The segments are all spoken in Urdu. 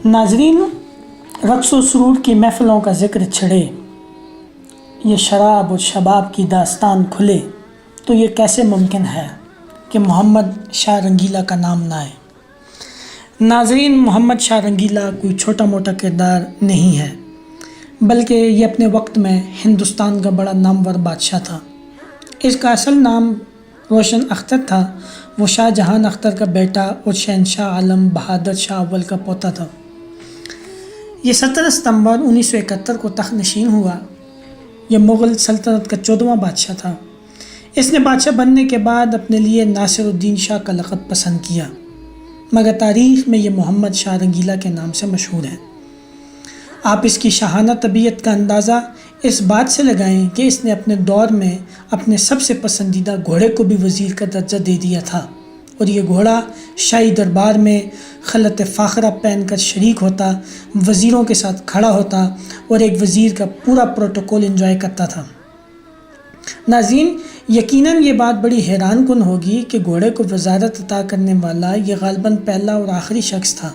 ناظرین، رقص و سرور کی محفلوں کا ذکر چھڑے، یہ شراب اور شباب کی داستان کھلے تو یہ کیسے ممکن ہے کہ محمد شاہ رنگیلا کا نام نہ آئے۔ ناظرین، محمد شاہ رنگیلا کوئی چھوٹا موٹا کردار نہیں ہے، بلکہ یہ اپنے وقت میں ہندوستان کا بڑا نامور بادشاہ تھا۔ اس کا اصل نام روشن اختر تھا۔ وہ شاہ جہان اختر کا بیٹا اور شہنشاہ عالم بہادر شاہ اول کا پوتا تھا۔ یہ 17 ستمبر 1971 کو تخت نشین ہوا۔ یہ مغل سلطنت کا 14واں بادشاہ تھا۔ اس نے بادشاہ بننے کے بعد اپنے لیے ناصر الدین شاہ کا لقب پسند کیا، مگر تاریخ میں یہ محمد شاہ رنگیلا کے نام سے مشہور ہے۔ آپ اس کی شاہانہ طبیعت کا اندازہ اس بات سے لگائیں کہ اس نے اپنے دور میں اپنے سب سے پسندیدہ گھوڑے کو بھی وزیر کا درجہ دے دیا تھا، اور یہ گھوڑا شاہی دربار میں خلعت فاخرہ پہن کر شریک ہوتا، وزیروں کے ساتھ کھڑا ہوتا اور ایک وزیر کا پورا پروٹوکول انجوائے کرتا تھا۔ ناظرین، یقیناً یہ بات بڑی حیران کن ہوگی کہ گھوڑے کو وزارت عطا کرنے والا یہ غالباً پہلا اور آخری شخص تھا۔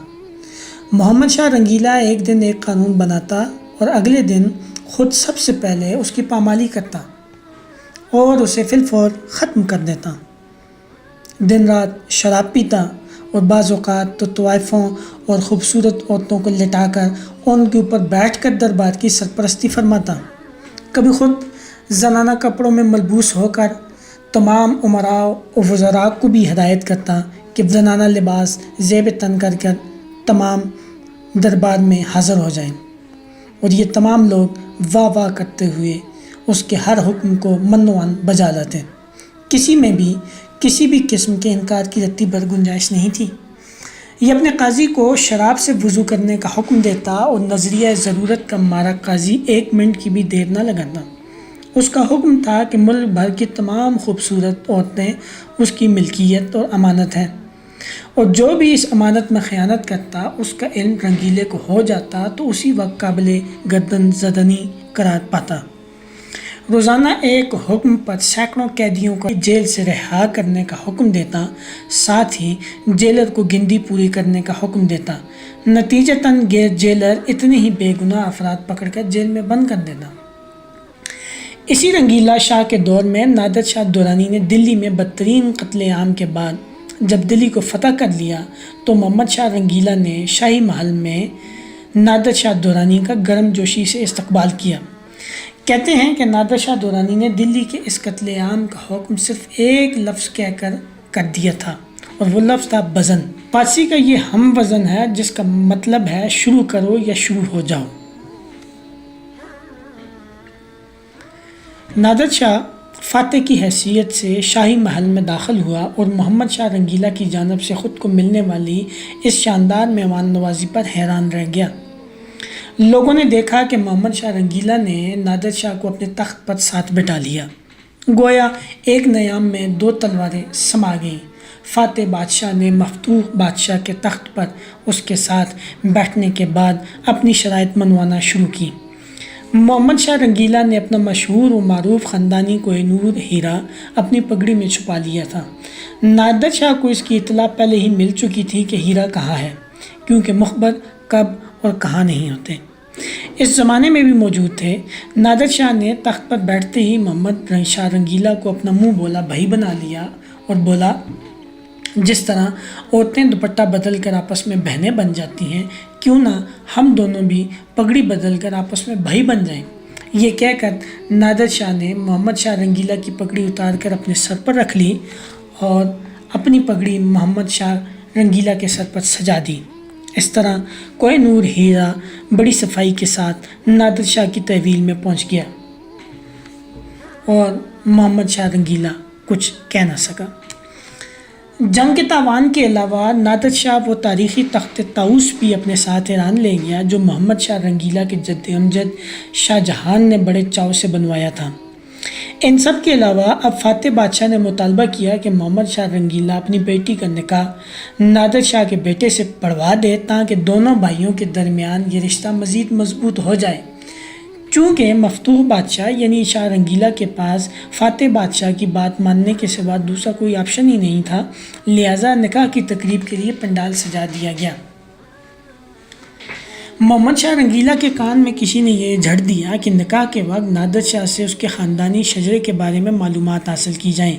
محمد شاہ رنگیلا ایک دن ایک قانون بناتا اور اگلے دن خود سب سے پہلے اس کی پامالی کرتا اور اسے فی الفور ختم کر دیتا۔ دن رات شراب پیتا اور بعض اوقات تو طوائفوں اور خوبصورت عورتوں کو لٹا کر ان کے اوپر بیٹھ کر دربار کی سرپرستی فرماتا۔ کبھی خود زنانہ کپڑوں میں ملبوس ہو کر تمام امراء و وزراء کو بھی ہدایت کرتا کہ زنانہ لباس زیب تن کر تمام دربار میں حاضر ہو جائیں، اور یہ تمام لوگ واہ واہ کرتے ہوئے اس کے ہر حکم کو منوان بجا لاتے۔ کسی میں بھی کسی بھی قسم کے انکار کی رتی بھر گنجائش نہیں تھی۔ یہ اپنے قاضی کو شراب سے وضو کرنے کا حکم دیتا اور نظریہ ضرورت کا مارا قاضی 1 منٹ کی بھی دیر نہ لگاتا۔ اس کا حکم تھا کہ ملک بھر کی تمام خوبصورت عورتیں اس کی ملکیت اور امانت ہیں، اور جو بھی اس امانت میں خیانت کرتا اس کا علم رنگیلے کو ہو جاتا تو اسی وقت قابل گردن زدنی قرار پاتا۔ روزانہ ایک حکم پر سینکڑوں قیدیوں کو جیل سے رہا کرنے کا حکم دیتا، ساتھ ہی جیلر کو گنڈی پوری کرنے کا حکم دیتا۔ نتیجتاً جیلر اتنے ہی بے گناہ افراد پکڑ کر جیل میں بند کر دیتا۔ اسی رنگیلا شاہ کے دور میں نادر شاہ درانی نے دلی میں بدترین قتل عام کے بعد جب دلی کو فتح کر لیا تو محمد شاہ رنگیلا نے شاہی محل میں نادر شاہ درانی کا گرم جوشی سے استقبال کیا۔ کہتے ہیں کہ نادر شاہ درانی نے دلی کے اس قتل عام کا حکم صرف ایک لفظ کہہ کر دیا تھا، اور وہ لفظ تھا بزن۔ فارسی کا یہ ہم وزن ہے جس کا مطلب ہے شروع کرو یا شروع ہو جاؤ۔ نادر شاہ فاتح کی حیثیت سے شاہی محل میں داخل ہوا اور محمد شاہ رنگیلا کی جانب سے خود کو ملنے والی اس شاندار مہمان نوازی پر حیران رہ گیا۔ لوگوں نے دیکھا کہ محمد شاہ رنگیلا نے نادر شاہ کو اپنے تخت پر ساتھ بٹھا لیا، گویا ایک نیام میں 2 تلواریں سما گئیں۔ فاتح بادشاہ نے مفتوح بادشاہ کے تخت پر اس کے ساتھ بیٹھنے کے بعد اپنی شرائط منوانا شروع کی۔ محمد شاہ رنگیلا نے اپنا مشہور و معروف خاندانی کوہ نور ہیرا اپنی پگڑی میں چھپا لیا تھا۔ نادر شاہ کو اس کی اطلاع پہلے ہی مل چکی تھی کہ ہیرا کہاں ہے، کیونکہ مخبر کب اور کہاں نہیں ہوتے، اس زمانے میں بھی موجود تھے۔ نادر شاہ نے تخت پر بیٹھتے ہی محمد شاہ رنگیلا کو اپنا منہ بولا بھائی بنا لیا اور بولا، جس طرح عورتیں دوپٹہ بدل کر آپس میں بہنیں بن جاتی ہیں، کیوں نہ ہم دونوں بھی پگڑی بدل کر آپس میں بھائی بن جائیں۔ یہ کہہ کر نادر شاہ نے محمد شاہ رنگیلا کی پگڑی اتار کر اپنے سر پر رکھ لی اور اپنی پگڑی محمد شاہ رنگیلا کے سر پر سجا دی۔ اس طرح کوہ نور ہیرا بڑی صفائی کے ساتھ نادر شاہ کی تحویل میں پہنچ گیا اور محمد شاہ رنگیلا کچھ کہہ نہ سکا۔ جنگ کے تاوان کے علاوہ نادر شاہ وہ تاریخی تخت طاؤس بھی اپنے ساتھ ایران لے گیا جو محمد شاہ رنگیلا کے جد امجد شاہ جہان نے بڑے چاؤ سے بنوایا تھا۔ ان سب کے علاوہ اب فاتح بادشاہ نے مطالبہ کیا کہ محمد شاہ رنگیلا اپنی بیٹی کا نکاح نادر شاہ کے بیٹے سے پڑھوا دے تاکہ دونوں بھائیوں کے درمیان یہ رشتہ مزید مضبوط ہو جائے۔ چونکہ مفتوح بادشاہ یعنی شاہ رنگیلا کے پاس فاتح بادشاہ کی بات ماننے کے سوا دوسرا کوئی آپشن ہی نہیں تھا، لہٰذا نکاح کی تقریب کے لیے پنڈال سجا دیا گیا۔ محمد شاہ رنگیلا کے کان میں کسی نے یہ جھڑ دیا کہ نکاح کے وقت نادر شاہ سے اس کے خاندانی شجرے کے بارے میں معلومات حاصل کی جائیں،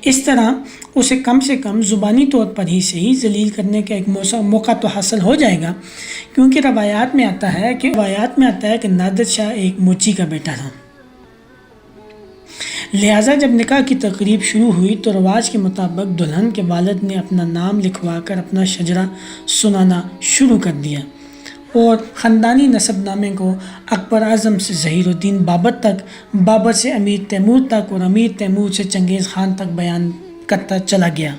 اس طرح اسے کم زبانی طور پر ہی صحیح ذلیل کرنے کا ایک موقع تو حاصل ہو جائے گا، کیونکہ روایات میں آتا ہے کہ نادر شاہ ایک موچی کا بیٹا تھا۔ لہٰذا جب نکاح کی تقریب شروع ہوئی تو رواج کے مطابق دلہن کے والد نے اپنا نام لکھوا کر اپنا شجرہ سنانا شروع کر دیا اور خاندانی نسب نامے کو اکبر اعظم سے ظہیر الدین بابر تک، بابر سے امیر تیمور تک اور امیر تیمور سے چنگیز خان تک بیان کرتا چلا گیا۔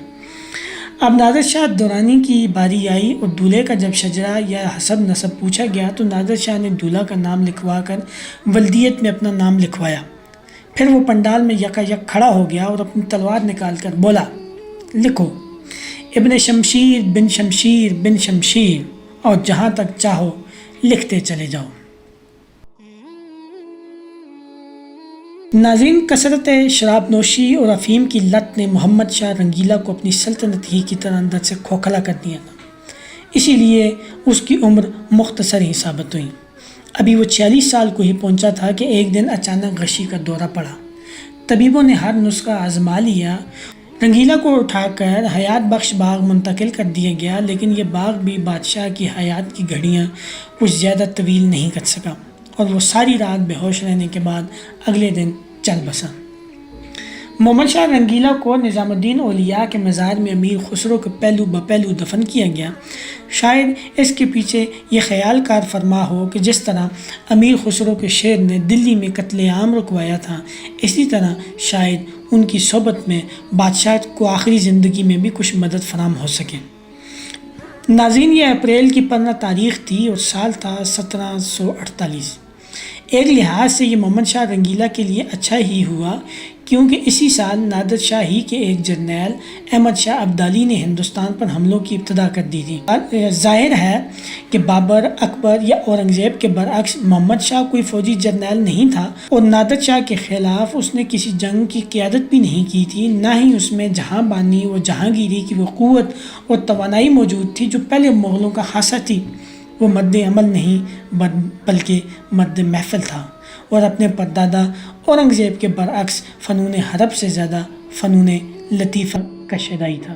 اب نادر شاہ دورانی کی باری آئی اور دولہے کا جب شجرہ یا حسب نسب پوچھا گیا تو نادر شاہ نے دولہا کا نام لکھوا کر ولدیت میں اپنا نام لکھوایا۔ پھر وہ پنڈال میں یک کھڑا ہو گیا اور اپنی تلوار نکال کر بولا، لکھو ابن شمشیر بن شمشیر بن شمشیر، اور جہاں تک چاہو لکھتے چلے جاؤ۔ ناظرین، کثرت شراب نوشی اور افیم کی لت نے محمد شاہ رنگیلا کو اپنی سلطنت ہی کی طرح اندر سے کھوکھلا کر دیا تھا، اسی لیے اس کی عمر مختصر ہی ثابت ہوئی۔ ابھی وہ 46 سال کو ہی پہنچا تھا کہ ایک دن اچانک غشی کا دورہ پڑا۔ طبیبوں نے ہر نسخہ آزما لیا، رنگیلا کو اٹھا کر حیات بخش باغ منتقل کر دیا گیا، لیکن یہ باغ بھی بادشاہ کی حیات کی گھڑیاں کچھ زیادہ طویل نہیں کر سکا اور وہ ساری رات بے ہوش رہنے کے بعد اگلے دن چل بسا۔ محمد شاہ رنگیلا کو نظام الدین اولیاء کے مزار میں امیر خسرو کے پہلو بپہلو دفن کیا گیا۔ شاید اس کے پیچھے یہ خیال کار فرما ہو کہ جس طرح امیر خسرو کے شیر نے دلی میں قتل عام رکوایا تھا، اسی طرح شاید ان کی صحبت میں بادشاہ کو آخری زندگی میں بھی کچھ مدد فراہم ہو سکے۔ ناظرین، یہ اپریل کی 15 تاریخ تھی اور سال تھا 1748۔ ایک لحاظ سے یہ محمد شاہ رنگیلا کے لیے اچھا ہی ہوا، کیونکہ اسی سال نادر شاہ ہی کے ایک جرنیل احمد شاہ ابدالی نے ہندوستان پر حملوں کی ابتدا کر دی تھی۔ ظاہر ہے کہ بابر، اکبر یا اورنگزیب کے برعکس محمد شاہ کوئی فوجی جرنیل نہیں تھا اور نادر شاہ کے خلاف اس نے کسی جنگ کی قیادت بھی نہیں کی تھی، نہ ہی اس میں جہاں بانی و جہانگیری کی وہ قوت اور توانائی موجود تھی جو پہلے مغلوں کا خاصہ تھی۔ وہ مد عمل نہیں بلکہ مد محفل تھا اور اپنے پردادا اورنگزیب کے برعکس فنون حرب سے زیادہ فنون لطیفہ کا شیدائی تھا۔